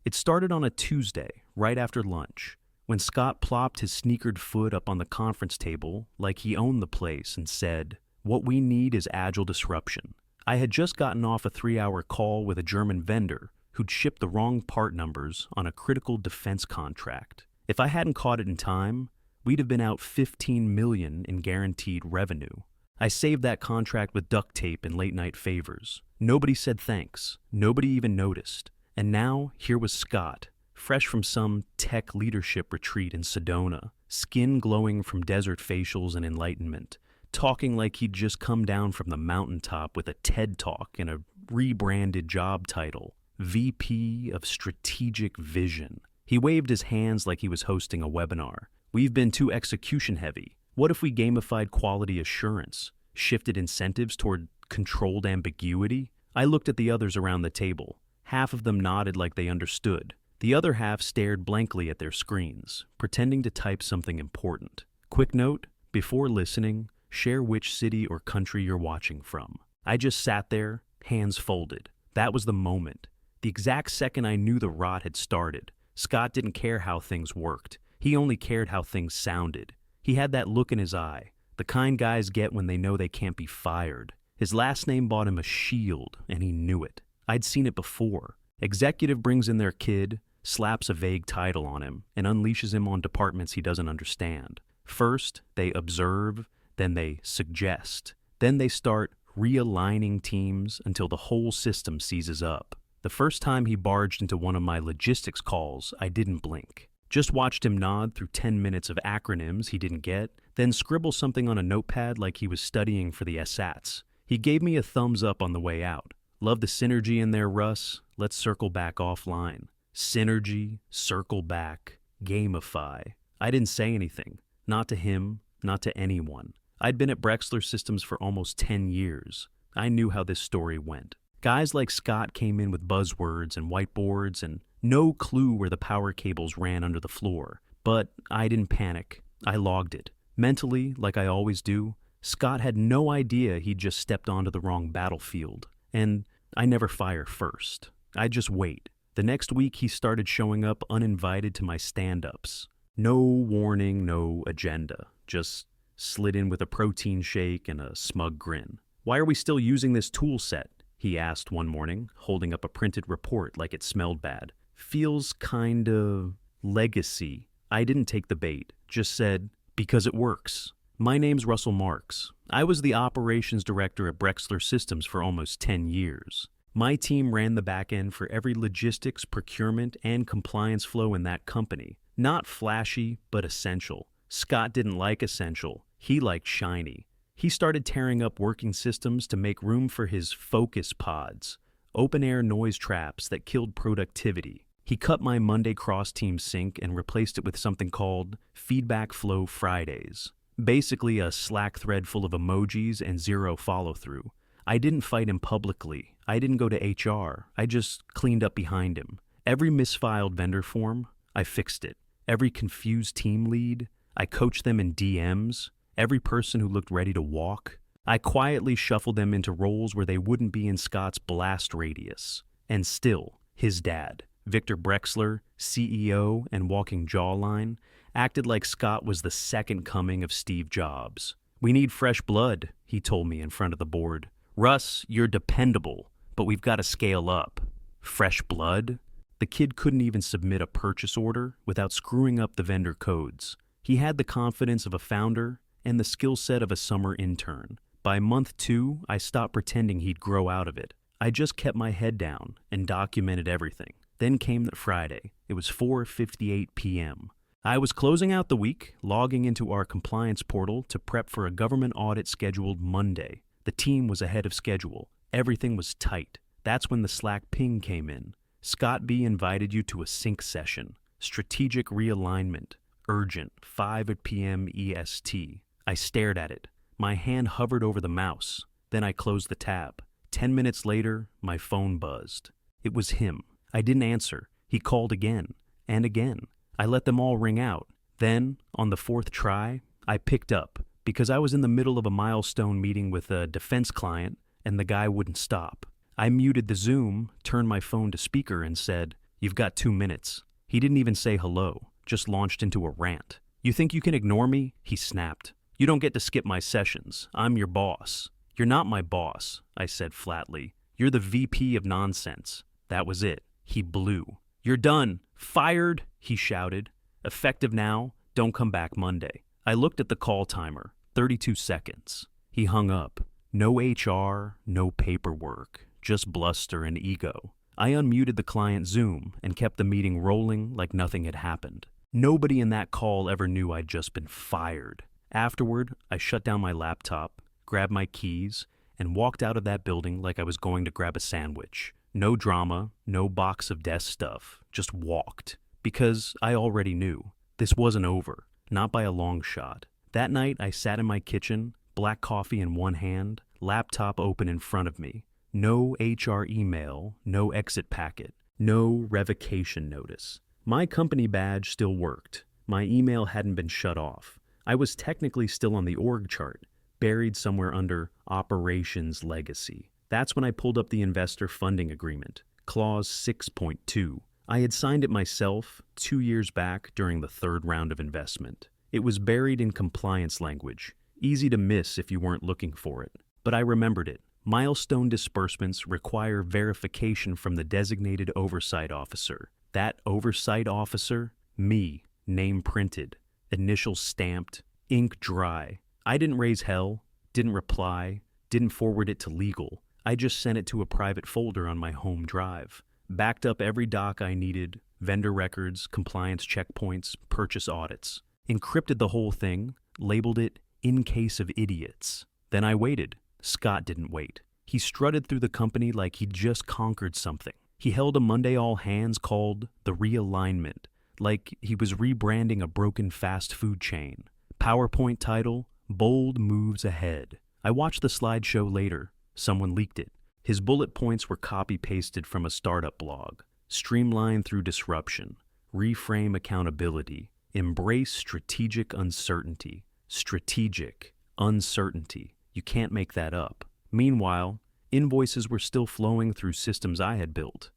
It started on a Tuesday, right after lunch, when Scott plopped his sneakered foot up on the conference table like he owned the place and said, "What we need is agile disruption." I had just gotten off a 3-hour call with a German vendor who'd shipped the wrong part numbers on a critical defense contract. If I hadn't caught it in time, we'd have been out $15 million in guaranteed revenue. I saved that contract with duct tape and late-night favors. Nobody said thanks. Nobody even noticed. And now, here was Scott, fresh from some tech leadership retreat in Sedona, skin glowing from desert facials and enlightenment, talking like he'd just come down from the mountaintop with a TED Talk and a rebranded job title, VP of Strategic Vision. He waved his hands like he was hosting a webinar. "We've been too execution heavy. What if we gamified quality assurance, shifted incentives toward controlled ambiguity?" I looked at the others around the table. Half of them nodded like they understood. The other half stared blankly at their screens, pretending to type something important. Quick note, before listening, share which city or country you're watching from. I just sat there, hands folded. That was the moment. The exact second I knew the rot had started. Scott didn't care how things worked. He only cared how things sounded. He had that look in his eye, the kind guys get when they know they can't be fired. His last name bought him a shield, and he knew it. I'd seen it before. Executive brings in their kid, slaps a vague title on him, and unleashes him on departments he doesn't understand. First, they observe, then they suggest. Then they start realigning teams until the whole system seizes up. The first time he barged into one of my logistics calls, I didn't blink. Just watched him nod through 10 minutes of acronyms he didn't get, then scribble something on a notepad like he was studying for the SATs. He gave me a thumbs up on the way out. "Love the synergy in there, Russ. Let's circle back offline." Synergy, circle back, gamify. I didn't say anything. Not to him, not to anyone. I'd been at Brexler Systems for almost 10 years. I knew how this story went. Guys like Scott came in with buzzwords and whiteboards and no clue where the power cables ran under the floor. But I didn't panic. I logged it. Mentally, like I always do, Scott had no idea he'd just stepped onto the wrong battlefield. And I never fire first. I just wait. The next week he started showing up uninvited to my stand-ups. No warning, no agenda. Just slid in with a protein shake and a smug grin. "Why are we still using this tool set?" he asked one morning, holding up a printed report like it smelled bad. "Feels kind of legacy." I didn't take the bait, just said, "Because it works." My name's Russell Marks. I was the operations director at Brexler Systems for almost 10 years. My team ran the back end for every logistics, procurement, and compliance flow in that company. Not flashy, but essential. Scott didn't like essential. He liked shiny. He started tearing up working systems to make room for his focus pods, open-air noise traps that killed productivity. He cut my Monday cross-team sync and replaced it with something called Feedback Flow Fridays. Basically a Slack thread full of emojis and zero follow-through. I didn't fight him publicly. I didn't go to HR. I just cleaned up behind him. Every misfiled vendor form, I fixed it. Every confused team lead, I coached them in DMs. Every person who looked ready to walk, I quietly shuffled them into roles where they wouldn't be in Scott's blast radius. And still, his dad, Victor Brexler, CEO and walking jawline, acted like Scott was the second coming of Steve Jobs. "We need fresh blood," he told me in front of the board. "Russ, you're dependable, but we've got to scale up." Fresh blood? The kid couldn't even submit a purchase order without screwing up the vendor codes. He had the confidence of a founder and the skill set of a summer intern. By month 2, I stopped pretending he'd grow out of it. I just kept my head down and documented everything. Then came that Friday. It was 4:58 p.m. I was closing out the week, logging into our compliance portal to prep for a government audit scheduled Monday. The team was ahead of schedule. Everything was tight. That's when the Slack ping came in. "Scott B. invited you to a sync session. Strategic realignment. Urgent. 5 p.m. EST. I stared at it. My hand hovered over the mouse. Then I closed the tab. 10 minutes later, my phone buzzed. It was him. I didn't answer. He called again. And again. I let them all ring out. Then, on the 4th try, I picked up, because I was in the middle of a milestone meeting with a defense client, and the guy wouldn't stop. I muted the Zoom, turned my phone to speaker, and said, You've got 2 minutes. He didn't even say hello, just launched into a rant. You think you can ignore me? He snapped. You don't get to skip my sessions. I'm your boss. You're not my boss, I said flatly. You're the VP of nonsense. That was it. He blew. You're done. Fired, he shouted. Effective now. Don't come back Monday. I looked at the call timer. 32 seconds. He hung up. No HR, no paperwork, just bluster and ego. I unmuted the client Zoom and kept the meeting rolling like nothing had happened. Nobody in that call ever knew I'd just been fired. Afterward, I shut down my laptop, grabbed my keys, and walked out of that building like I was going to grab a sandwich. No drama, no box of desk stuff, just walked. Because I already knew. This wasn't over, not by a long shot. That night, I sat in my kitchen, black coffee in one hand, laptop open in front of me. No HR email, no exit packet, no revocation notice. My company badge still worked. My email hadn't been shut off. I was technically still on the org chart, buried somewhere under Operations Legacy. That's when I pulled up the investor funding agreement, clause 6.2. I had signed it myself 2 years back during the third round of investment. It was buried in compliance language, easy to miss if you weren't looking for it. But I remembered it. Milestone disbursements require verification from the designated oversight officer. That oversight officer? Me. Name printed. Initials stamped. Ink dry. I didn't raise hell, didn't reply, didn't forward it to legal. I just sent it to a private folder on my home drive. Backed up every doc I needed, vendor records, compliance checkpoints, purchase audits. Encrypted the whole thing, labeled it in case of idiots. Then I waited. Scott didn't wait. He strutted through the company like he'd just conquered something. He held a Monday all hands called the realignment, like he was rebranding a broken fast food chain. PowerPoint title, Bold Moves Ahead. I watched the slideshow later. Someone leaked it. His bullet points were copy-pasted from a startup blog. Streamline through disruption. Reframe accountability. Embrace strategic uncertainty. Strategic uncertainty. You can't make that up. Meanwhile, invoices were still flowing through systems I had built.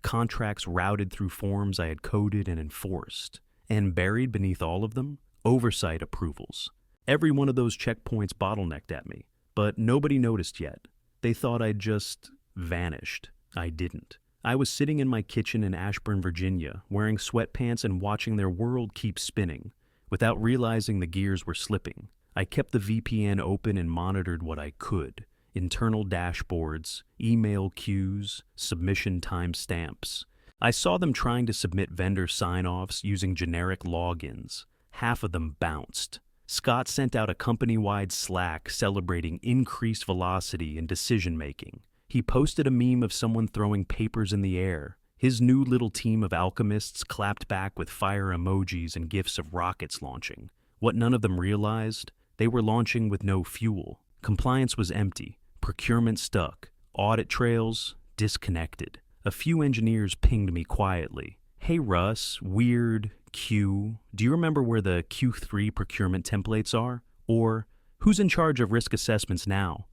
Contracts routed through forms I had coded and enforced. And buried beneath all of them, oversight approvals. Every one of those checkpoints bottlenecked at me, but nobody noticed yet. They thought I'd just vanished. I didn't. I was sitting in my kitchen in Ashburn, Virginia, wearing sweatpants and watching their world keep spinning. Without realizing the gears were slipping, I kept the VPN open and monitored what I could. Internal dashboards, email queues, submission timestamps. I saw them trying to submit vendor sign-offs using generic logins. Half of them bounced. Scott sent out a company-wide Slack celebrating increased velocity and decision-making. He posted a meme of someone throwing papers in the air. His new little team of alchemists clapped back with fire emojis and gifs of rockets launching. What none of them realized? They were launching with no fuel. Compliance was empty. Procurement stuck. Audit trails disconnected. A few engineers pinged me quietly. Hey Russ, weird Q, do you remember where the Q3 procurement templates are? Or, who's in charge of risk assessments now?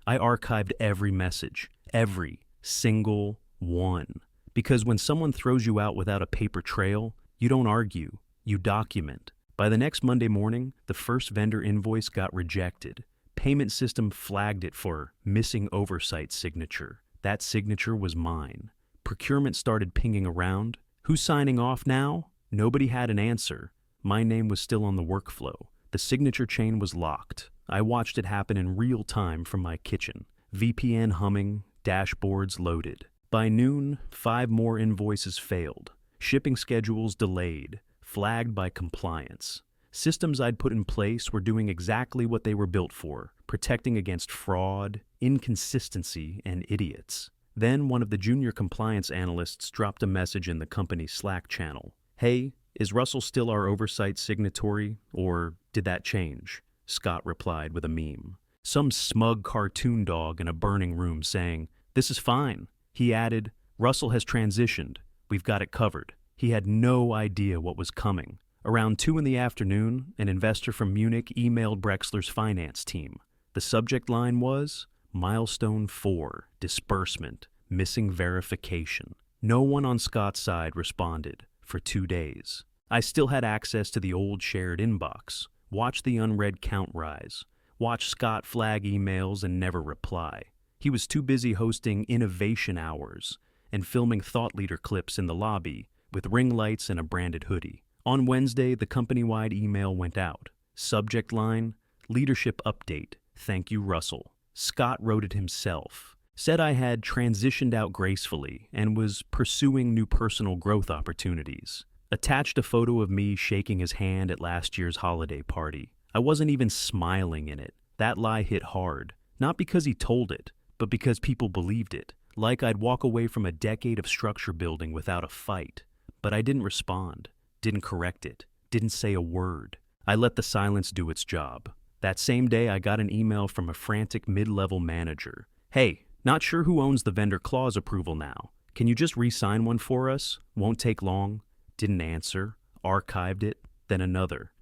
I archived every message. Every single one. Because when someone throws you out without a paper trail, you don't argue. You document. By the next Monday morning, the first vendor invoice got rejected. Payment system flagged it for missing oversight signature. That signature was mine. Procurement started pinging around. Who's signing off now? Nobody had an answer. My name was still on the workflow. The signature chain was locked. I watched it happen in real time from my kitchen. VPN humming, dashboards loaded. By noon, 5 more invoices failed. Shipping schedules delayed, flagged by compliance. Systems I'd put in place were doing exactly what they were built for, protecting against fraud, inconsistency, and idiots. Then one of the junior compliance analysts dropped a message in the company's Slack channel. Hey, is Russell still our oversight signatory, or did that change? Scott replied with a meme. Some smug cartoon dog in a burning room saying, "This is fine." He added, "Russell has transitioned. We've got it covered." He had no idea what was coming. Around 2 in the afternoon, an investor from Munich emailed Brexler's finance team. The subject line was, Milestone 4, disbursement, missing verification. No one on Scott's side responded for 2 days. I still had access to the old shared inbox, watched the unread count rise, watched Scott flag emails and never reply. He was too busy hosting innovation hours and filming thought leader clips in the lobby with ring lights and a branded hoodie. On Wednesday, the company-wide email went out. Subject line, leadership update, thank you Russell. Scott wrote it himself. Said I had transitioned out gracefully and was pursuing new personal growth opportunities. Attached a photo of me shaking his hand at last year's holiday party. I wasn't even smiling in it. That lie hit hard. Not because he told it, but because people believed it. Like I'd walk away from a decade of structure building without a fight. But I didn't respond, didn't correct it, didn't say a word. I let the silence do its job. That same day, I got an email from a frantic mid-level manager. Hey, not sure who owns the vendor clause approval now. Can you just re-sign one for us? Won't take long. Didn't answer, archived it, then another.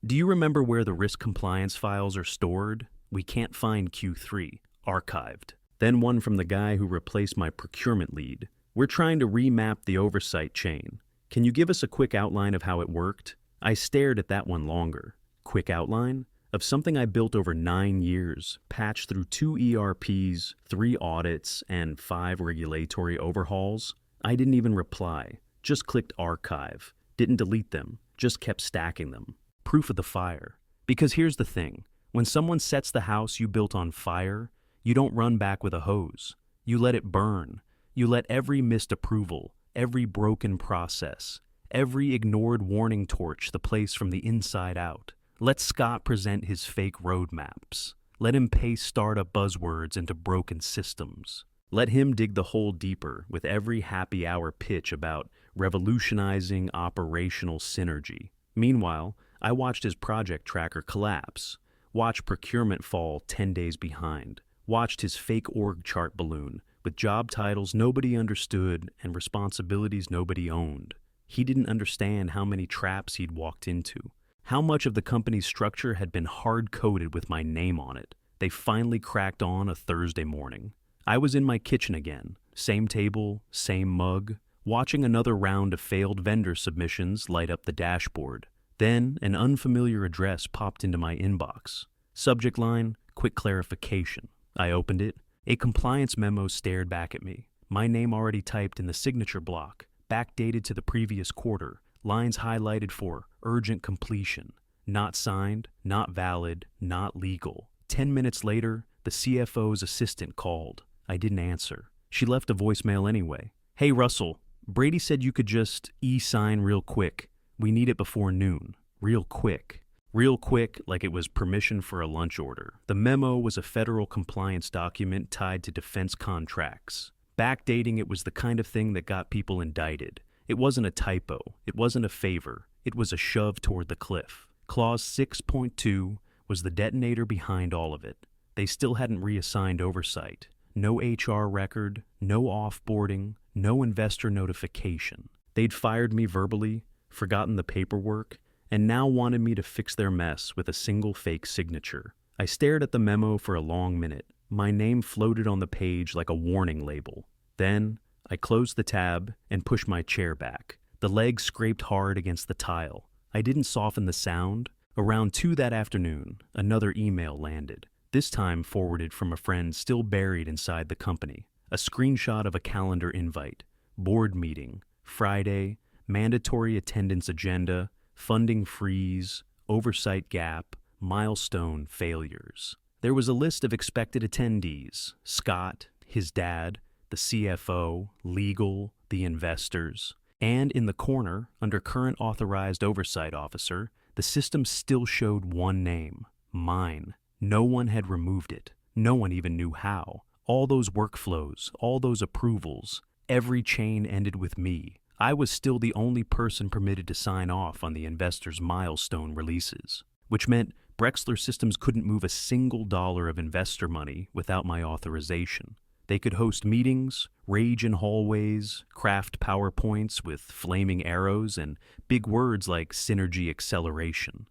Do you remember where the risk compliance files are stored? We can't find Q3, archived. Then one from the guy who replaced my procurement lead. We're trying to remap the oversight chain. Can you give us a quick outline of how it worked? I stared at that one longer. Quick outline? Of something I built over 9 years, patched through 2 ERPs, 3 audits, and 5 regulatory overhauls? I didn't even reply. Just clicked archive. Didn't delete them. Just kept stacking them. Proof of the fire. Because here's the thing. When someone sets the house you built on fire, you don't run back with a hose. You let it burn. You let every missed approval, every broken process, every ignored warning torch the place from the inside out. Let Scott present his fake roadmaps. Let him paste startup buzzwords into broken systems. Let him dig the hole deeper with every happy hour pitch about revolutionizing operational synergy. Meanwhile, I watched his project tracker collapse, watched procurement fall 10 days behind, watched his fake org chart balloon with job titles nobody understood and responsibilities nobody owned. He didn't understand how many traps he'd walked into, how much of the company's structure had been hard-coded with my name on it. They finally cracked on a Thursday morning. I was in my kitchen again, same table, same mug, watching another round of failed vendor submissions light up the dashboard. Then an unfamiliar address popped into my inbox. Subject line, quick clarification. I opened it. A compliance memo stared back at me. My name already typed in the signature block, backdated to the previous quarter, lines highlighted for urgent completion. Not signed, not valid, not legal. 10 minutes later, the CFO's assistant called. I didn't answer. She left a voicemail anyway. Hey Russell, Brady said you could just e-sign real quick. We need it before noon. Real quick. Real quick, like it was permission for a lunch order. The memo was a federal compliance document tied to defense contracts. Backdating it was the kind of thing that got people indicted. It wasn't a typo. It wasn't a favor. It was a shove toward the cliff. Clause 6.2 was the detonator behind all of it. They still hadn't reassigned oversight. No HR record, no offboarding, no investor notification. They'd fired me verbally, forgotten the paperwork, and now wanted me to fix their mess with a single fake signature. I stared at the memo for a long minute. My name floated on the page like a warning label. Then, I closed the tab and pushed my chair back. The leg scraped hard against the tile. I didn't soften the sound. Around 2 that afternoon, another email landed, this time forwarded from a friend still buried inside the company. A screenshot of a calendar invite. Board meeting. Friday. Mandatory attendance agenda. Funding freeze, oversight gap, milestone failures. There was a list of expected attendees: Scott, his dad, the CFO, legal, the investors. And in the corner, under current authorized oversight officer, the system still showed one name: mine. No one had removed it. No one even knew how. All those workflows, all those approvals, every chain ended with me. I was still the only person permitted to sign off on the investors' milestone releases, which meant Brexler Systems couldn't move a single dollar of investor money without my authorization. They could host meetings, rage in hallways, craft PowerPoints with flaming arrows and big words like synergy acceleration.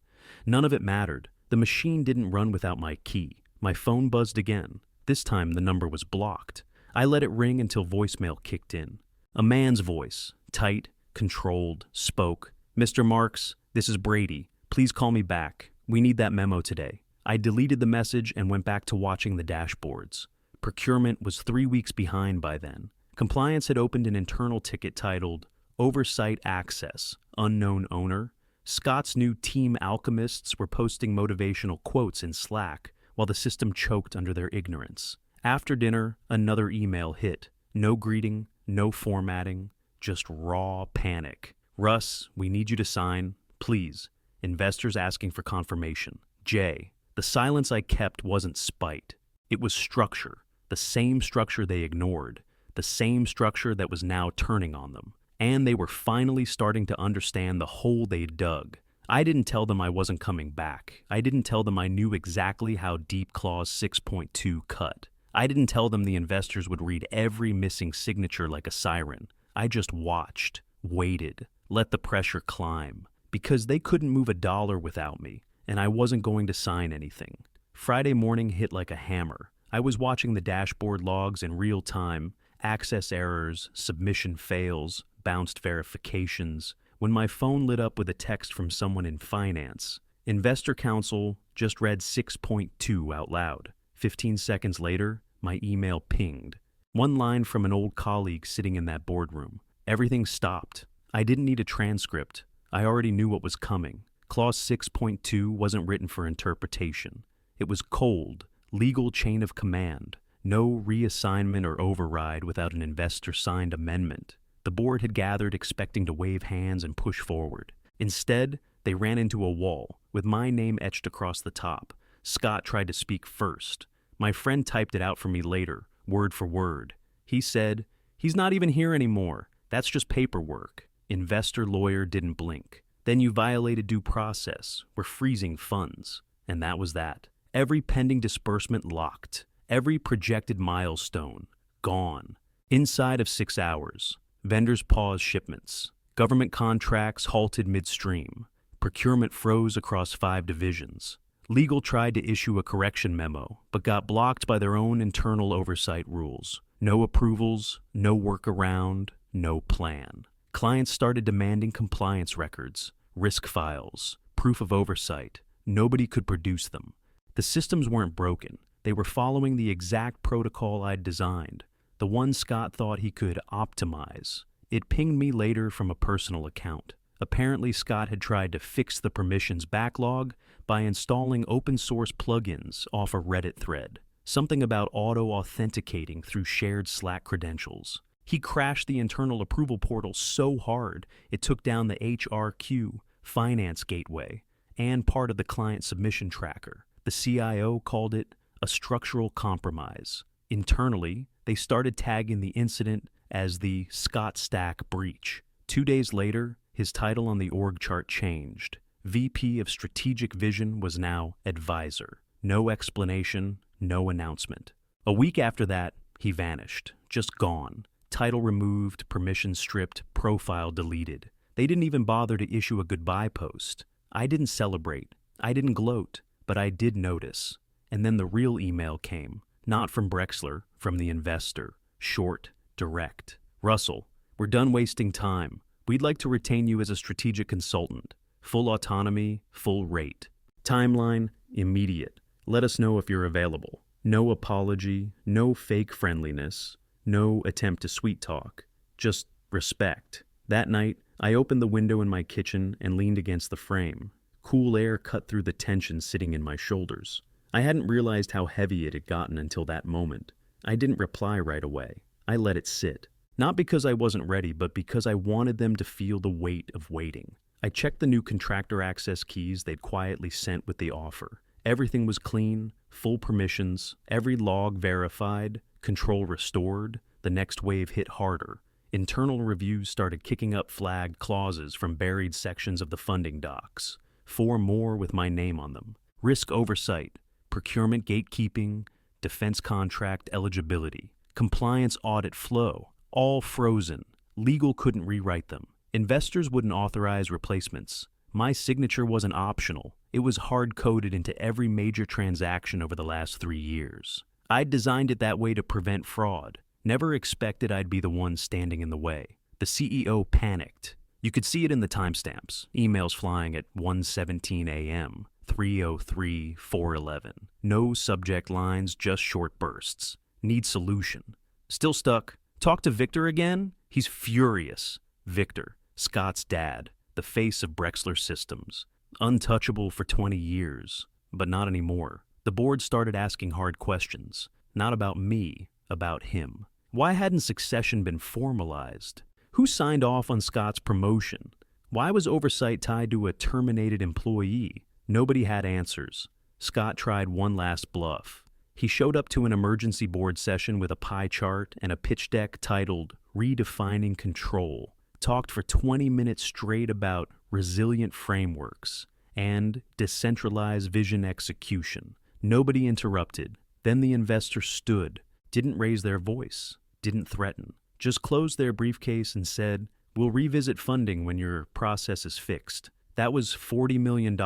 None of it mattered. The machine didn't run without my key. My phone buzzed again. This time the number was blocked. I let it ring until voicemail kicked in. A man's voice, tight, controlled, spoke. "Mr. Marks, this is Brady. Please call me back. We need that memo today." I deleted the message and went back to watching the dashboards. Procurement was 3 weeks behind by then. Compliance had opened an internal ticket titled Oversight Access, Unknown Owner. Scott's new team alchemists were posting motivational quotes in Slack while the system choked under their ignorance. After dinner, another email hit. No greeting, no formatting, just raw panic. "Russ, we need you to sign. Please. Investors asking for confirmation. J." The silence I kept wasn't spite. It was structure. The same structure they ignored. The same structure that was now turning on them. And they were finally starting to understand the hole they'd dug. I didn't tell them I wasn't coming back. I didn't tell them I knew exactly how deep Clause 6.2 cut. I didn't tell them the investors would read every missing signature like a siren. I just watched, waited, let the pressure climb. Because they couldn't move a dollar without me, and I wasn't going to sign anything. Friday morning hit like a hammer. I was watching the dashboard logs in real time, access errors, submission fails, bounced verifications, when my phone lit up with a text from someone in finance. Investor Counsel just read 6.2 out loud. 15 seconds later, my email pinged. One line from an old colleague sitting in that boardroom. Everything stopped. I didn't need a transcript. I already knew what was coming. Clause 6.2 wasn't written for interpretation. It was cold, legal chain of command. No reassignment or override without an investor-signed amendment. The board had gathered expecting to wave hands and push forward. Instead, they ran into a wall, with my name etched across the top. Scott tried to speak first. My friend typed it out for me later, word for word. He said, "He's not even here anymore. That's just paperwork." Investor lawyer didn't blink. "Then you violated due process. We're freezing funds." And that was that. Every pending disbursement locked. Every projected milestone gone. Inside of 6 hours, vendors paused shipments. Government contracts halted midstream. Procurement froze across 5 divisions. Legal tried to issue a correction memo, but got blocked by their own internal oversight rules. No approvals, no workaround, no plan. Clients started demanding compliance records, risk files, proof of oversight. Nobody could produce them. The systems weren't broken. They were following the exact protocol I'd designed, the one Scott thought he could optimize. It pinged me later from a personal account. Apparently, Scott had tried to fix the permissions backlog by installing open-source plugins off a Reddit thread, something about auto-authenticating through shared Slack credentials. He crashed the internal approval portal so hard it took down the HRQ finance gateway and part of the client submission tracker. The CIO called it a structural compromise. Internally, they started tagging the incident as the Scott Stack breach. 2 days later, his title on the org chart changed. VP of Strategic Vision was now Advisor. No explanation, no announcement. A week after that, he vanished, just gone. Title removed, permission stripped, profile deleted. They didn't even bother to issue a goodbye post. I didn't celebrate. I didn't gloat, but I did notice. And then the real email came, not from Brexler, from the investor. Short, direct. "Russell, we're done wasting time. We'd like to retain you as a strategic consultant. Full autonomy, full rate. Timeline, immediate. Let us know if you're available. No apology, no fake friendliness, no attempt to sweet talk. Just respect." That night, I opened the window in my kitchen and leaned against the frame. Cool air cut through the tension sitting in my shoulders. I hadn't realized how heavy it had gotten until that moment. I didn't reply right away. I let it sit. Not because I wasn't ready, but because I wanted them to feel the weight of waiting. I checked the new contractor access keys they'd quietly sent with the offer. Everything was clean, full permissions, every log verified, control restored. The next wave hit harder. Internal reviews started kicking up flagged clauses from buried sections of the funding docs. 4 more with my name on them. Risk oversight, procurement gatekeeping, defense contract eligibility, compliance audit flow, all frozen. Legal couldn't rewrite them. Investors wouldn't authorize replacements. My signature wasn't optional. It was hard-coded into every major transaction over the last 3 years. I'd designed it that way to prevent fraud. Never expected I'd be the one standing in the way. The CEO panicked. You could see it in the timestamps, emails flying at 1:17 a.m., 3:03, 4:11. No subject lines, just short bursts. Need solution. Still stuck. Talk to Victor again? He's furious. Victor, Scott's dad, the face of Brexler Systems. Untouchable for 20 years, but not anymore. The board started asking hard questions. Not about me, about him. Why hadn't succession been formalized? Who signed off on Scott's promotion? Why was oversight tied to a terminated employee? Nobody had answers. Scott tried one last bluff. He showed up to an emergency board session with a pie chart and a pitch deck titled Redefining Control. Talked for 20 minutes straight about resilient frameworks and decentralized vision execution. Nobody interrupted. Then the investor stood, didn't raise their voice, didn't threaten. Just closed their briefcase and said, "We'll revisit funding when your process is fixed." That was $40 million,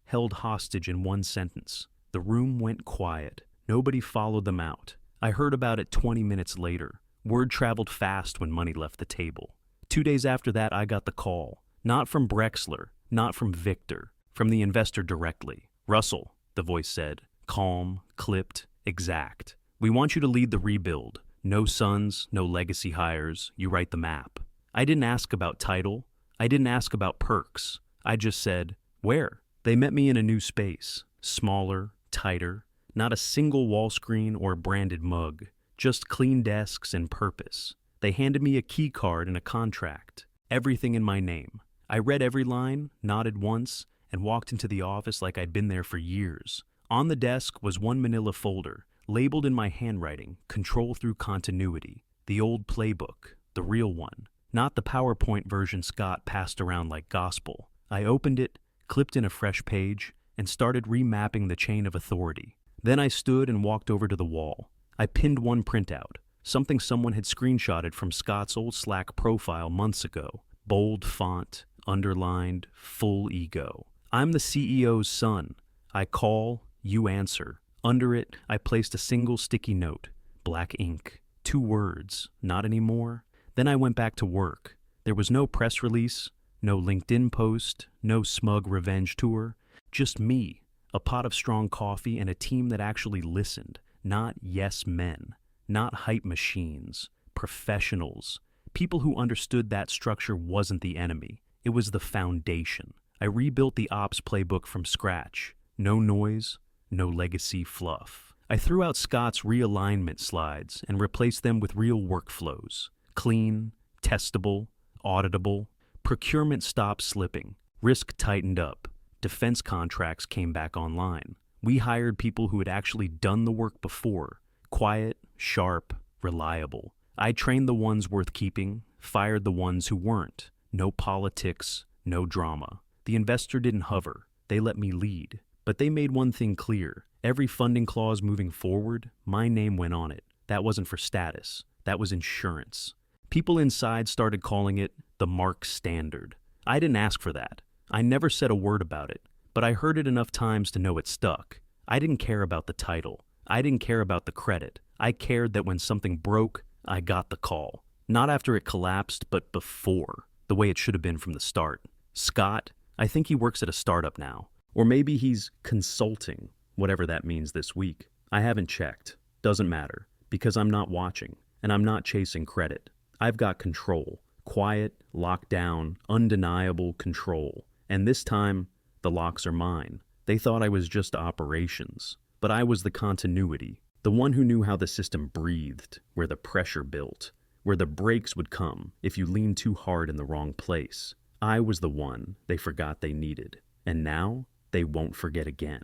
held hostage in one sentence. The room went quiet. Nobody followed them out. I heard about it 20 minutes later. Word traveled fast when money left the table. 2 days after that, I got the call. Not from Brexler, not from Victor, from the investor directly. "Russell," the voice said, calm, clipped, exact. "We want you to lead the rebuild. No sons, no legacy hires, you write the map." I didn't ask about title. I didn't ask about perks. I just said, "Where?" They met me in a new space. Smaller, tighter, not a single wall screen or branded mug. Just clean desks and purpose. They handed me a key card and a contract. Everything in my name. I read every line, nodded once, and walked into the office like I'd been there for years. On the desk was one manila folder, labeled in my handwriting, Control Through Continuity. The old playbook, the real one, not the PowerPoint version Scott passed around like gospel. I opened it, clipped in a fresh page, and started remapping the chain of authority. Then I stood and walked over to the wall. I pinned one printout, something someone had screenshotted from Scott's old Slack profile months ago. Bold font, underlined, full ego. "I'm the CEO's son. I call, you answer." Under it, I placed a single sticky note, black ink, 2 words, "not anymore." Then I went back to work. There was no press release, no LinkedIn post, no smug revenge tour, just me, a pot of strong coffee, and a team that actually listened, not yes men, not hype machines, professionals, people who understood that structure wasn't the enemy, it was the foundation. I rebuilt the ops playbook from scratch. No noise, no legacy fluff. I threw out Scott's realignment slides and replaced them with real workflows. Clean, testable, auditable. Procurement stopped slipping. Risk tightened up. Defense contracts came back online. We hired people who had actually done the work before. Quiet, sharp, reliable. I trained the ones worth keeping, fired the ones who weren't. No politics, no drama. The investor didn't hover. They let me lead. But they made one thing clear. Every funding clause moving forward, my name went on it. That wasn't for status. That was insurance. People inside started calling it the Mark Standard. I didn't ask for that. I never said a word about it, but I heard it enough times to know it stuck. I didn't care about the title. I didn't care about the credit. I cared that when something broke, I got the call. Not after it collapsed, but before, the way it should have been from the start. Scott, I think he works at a startup now. Or maybe he's consulting, whatever that means this week. I haven't checked. Doesn't matter, because I'm not watching, and I'm not chasing credit. I've got control. Quiet, locked down, undeniable control. And this time, the locks are mine. They thought I was just operations, but I was the continuity, the one who knew how the system breathed, where the pressure built, where the brakes would come if you leaned too hard in the wrong place. I was the one they forgot they needed, and now they won't forget again.